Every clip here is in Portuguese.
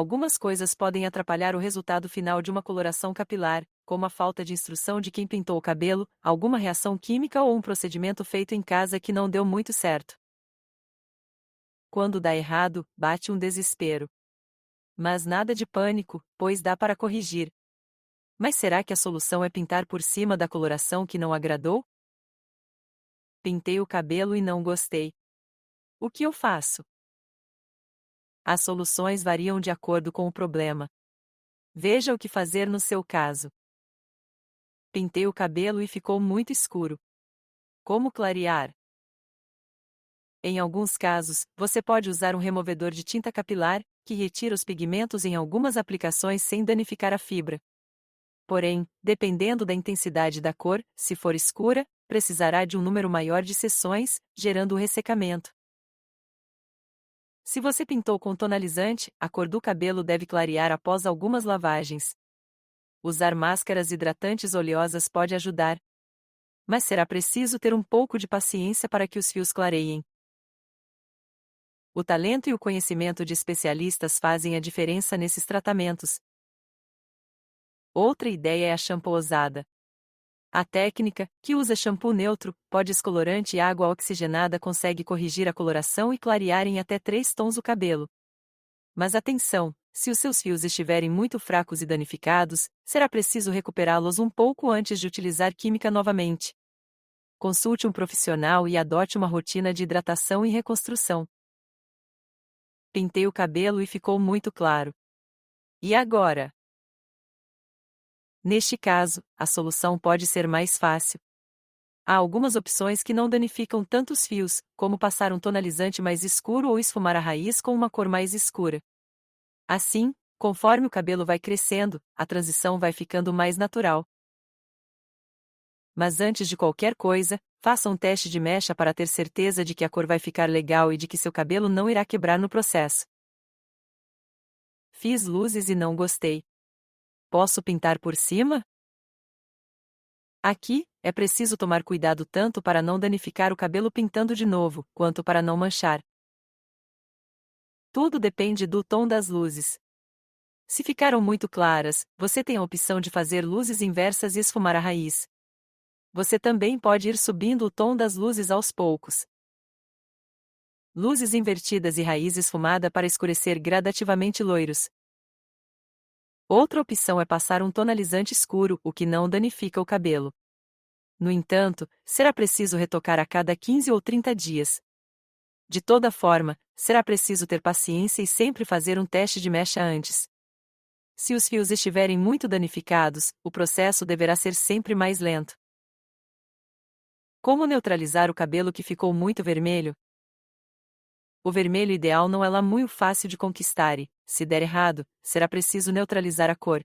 Algumas coisas podem atrapalhar o resultado final de uma coloração capilar, como a falta de instrução de quem pintou o cabelo, alguma reação química ou um procedimento feito em casa que não deu muito certo. Quando dá errado, bate um desespero. Mas nada de pânico, pois dá para corrigir. Mas será que a solução é pintar por cima da coloração que não agradou? Pintei o cabelo e não gostei. O que eu faço? As soluções variam de acordo com o problema. Veja o que fazer no seu caso. Pintei o cabelo e ficou muito escuro. Como clarear? Em alguns casos, você pode usar um removedor de tinta capilar, que retira os pigmentos em algumas aplicações sem danificar a fibra. Porém, dependendo da intensidade da cor, se for escura, precisará de um número maior de sessões, gerando o ressecamento. Se você pintou com tonalizante, a cor do cabelo deve clarear após algumas lavagens. Usar máscaras hidratantes oleosas pode ajudar. Mas será preciso ter um pouco de paciência para que os fios clareiem. O talento e o conhecimento de especialistas fazem a diferença nesses tratamentos. Outra ideia é a shampoosada. A técnica, que usa shampoo neutro, pó descolorante e água oxigenada, consegue corrigir a coloração e clarear em até 3 tons o cabelo. Mas atenção, se os seus fios estiverem muito fracos e danificados, será preciso recuperá-los um pouco antes de utilizar química novamente. Consulte um profissional e adote uma rotina de hidratação e reconstrução. Pintei o cabelo e ficou muito claro. E agora? Neste caso, a solução pode ser mais fácil. Há algumas opções que não danificam tanto os fios, como passar um tonalizante mais escuro ou esfumar a raiz com uma cor mais escura. Assim, conforme o cabelo vai crescendo, a transição vai ficando mais natural. Mas antes de qualquer coisa, faça um teste de mecha para ter certeza de que a cor vai ficar legal e de que seu cabelo não irá quebrar no processo. Fiz luzes e não gostei. Posso pintar por cima? Aqui, é preciso tomar cuidado tanto para não danificar o cabelo pintando de novo, quanto para não manchar. Tudo depende do tom das luzes. Se ficaram muito claras, você tem a opção de fazer luzes inversas e esfumar a raiz. Você também pode ir subindo o tom das luzes aos poucos. Luzes invertidas e raiz esfumada para escurecer gradativamente loiros. Outra opção é passar um tonalizante escuro, o que não danifica o cabelo. No entanto, será preciso retocar a cada 15 ou 30 dias. De toda forma, será preciso ter paciência e sempre fazer um teste de mecha antes. Se os fios estiverem muito danificados, o processo deverá ser sempre mais lento. Como neutralizar o cabelo que ficou muito vermelho? O vermelho ideal não é lá muito fácil de conquistar e, se der errado, será preciso neutralizar a cor.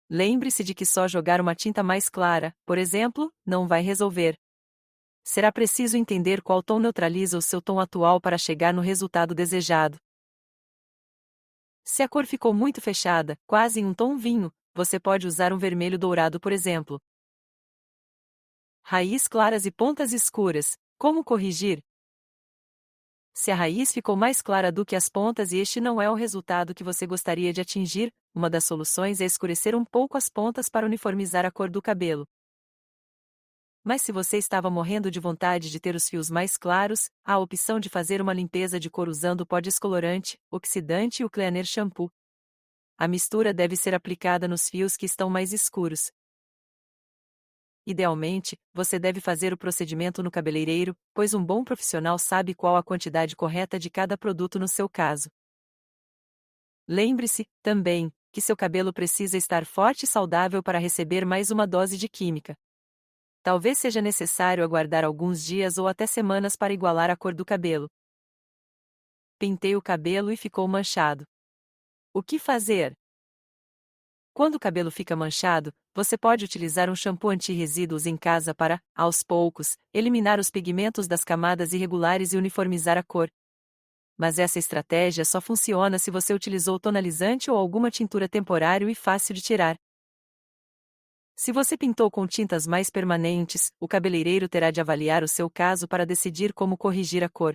Lembre-se de que só jogar uma tinta mais clara, por exemplo, não vai resolver. Será preciso entender qual tom neutraliza o seu tom atual para chegar no resultado desejado. Se a cor ficou muito fechada, quase em um tom vinho, você pode usar um vermelho dourado, por exemplo. Raiz claras e pontas escuras. Como corrigir? Se a raiz ficou mais clara do que as pontas e este não é o resultado que você gostaria de atingir, uma das soluções é escurecer um pouco as pontas para uniformizar a cor do cabelo. Mas se você estava morrendo de vontade de ter os fios mais claros, há a opção de fazer uma limpeza de cor usando pó descolorante, oxidante e o Cleaner Shampoo. A mistura deve ser aplicada nos fios que estão mais escuros. Idealmente, você deve fazer o procedimento no cabeleireiro, pois um bom profissional sabe qual a quantidade correta de cada produto no seu caso. Lembre-se, também, que seu cabelo precisa estar forte e saudável para receber mais uma dose de química. Talvez seja necessário aguardar alguns dias ou até semanas para igualar a cor do cabelo. Pintei o cabelo e ficou manchado. O que fazer? Quando o cabelo fica manchado, você pode utilizar um shampoo anti-resíduos em casa para, aos poucos, eliminar os pigmentos das camadas irregulares e uniformizar a cor. Mas essa estratégia só funciona se você utilizou tonalizante ou alguma tintura temporário e fácil de tirar. Se você pintou com tintas mais permanentes, o cabeleireiro terá de avaliar o seu caso para decidir como corrigir a cor.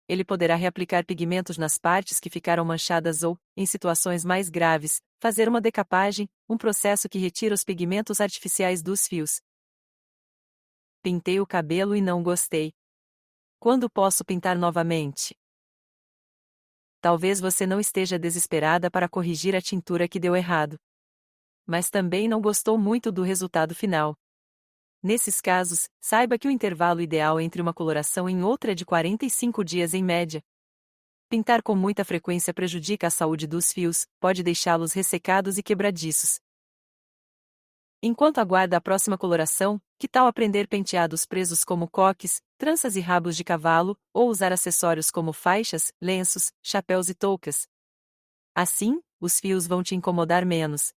ele poderá reaplicar pigmentos nas partes que ficaram manchadas ou, em situações mais graves, fazer uma decapagem, um processo que retira os pigmentos artificiais dos fios. Pintei o cabelo e não gostei. Quando posso pintar novamente? Talvez você não esteja desesperada para corrigir a tintura que deu errado. Mas também não gostou muito do resultado final. Nesses casos, saiba que o intervalo ideal entre uma coloração e outra é de 45 dias em média. Pintar com muita frequência prejudica a saúde dos fios, pode deixá-los ressecados e quebradiços. Enquanto aguarda a próxima coloração, que tal aprender penteados presos como coques, tranças e rabos de cavalo, ou usar acessórios como faixas, lenços, chapéus e toucas? Assim, os fios vão te incomodar menos.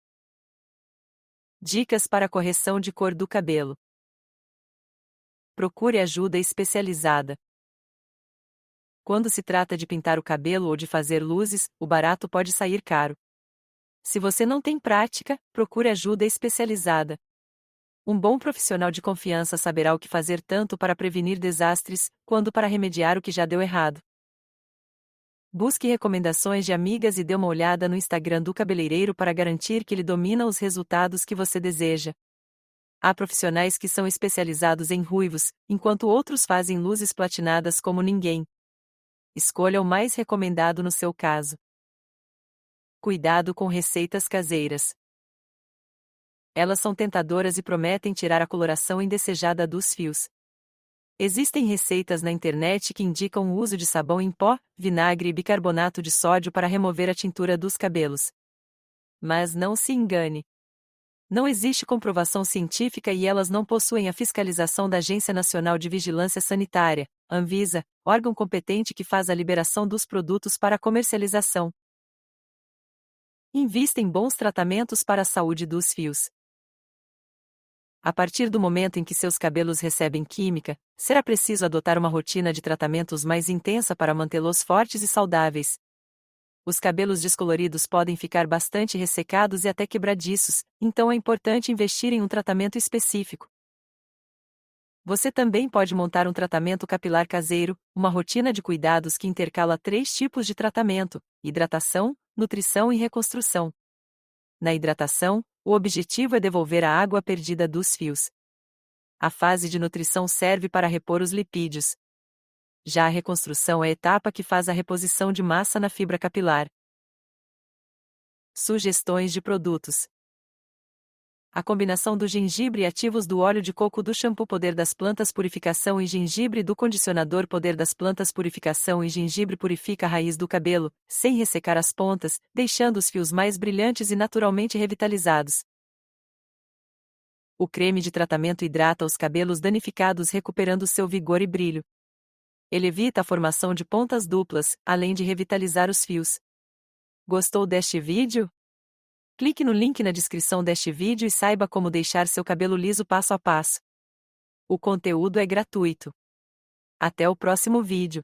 Dicas para correção de cor do cabelo. Procure ajuda especializada. Quando se trata de pintar o cabelo ou de fazer luzes, o barato pode sair caro. Se você não tem prática, procure ajuda especializada. Um bom profissional de confiança saberá o que fazer tanto para prevenir desastres, quanto para remediar o que já deu errado. Busque recomendações de amigas e dê uma olhada no Instagram do cabeleireiro para garantir que ele domina os resultados que você deseja. Há profissionais que são especializados em ruivos, enquanto outros fazem luzes platinadas como ninguém. Escolha o mais recomendado no seu caso. Cuidado com receitas caseiras. Elas são tentadoras e prometem tirar a coloração indesejada dos fios. Existem receitas na internet que indicam o uso de sabão em pó, vinagre e bicarbonato de sódio para remover a tintura dos cabelos. Mas não se engane. Não existe comprovação científica e elas não possuem a fiscalização da Agência Nacional de Vigilância Sanitária, Anvisa, órgão competente que faz a liberação dos produtos para comercialização. Invista em bons tratamentos para a saúde dos fios. A partir do momento em que seus cabelos recebem química, será preciso adotar uma rotina de tratamentos mais intensa para mantê-los fortes e saudáveis. Os cabelos descoloridos podem ficar bastante ressecados e até quebradiços, então é importante investir em um tratamento específico. Você também pode montar um tratamento capilar caseiro, uma rotina de cuidados que intercala 3 tipos de tratamento: hidratação, nutrição e reconstrução. Na hidratação, o objetivo é devolver a água perdida dos fios. A fase de nutrição serve para repor os lipídios. Já a reconstrução é a etapa que faz a reposição de massa na fibra capilar. Sugestões de produtos. A combinação do gengibre e ativos do óleo de coco do shampoo Poder das Plantas Purificação e gengibre do condicionador Poder das Plantas Purificação e gengibre purifica a raiz do cabelo, sem ressecar as pontas, deixando os fios mais brilhantes e naturalmente revitalizados. O creme de tratamento hidrata os cabelos danificados recuperando seu vigor e brilho. Ele evita a formação de pontas duplas, além de revitalizar os fios. Gostou deste vídeo? Clique no link na descrição deste vídeo e saiba como deixar seu cabelo liso passo a passo. O conteúdo é gratuito. Até o próximo vídeo.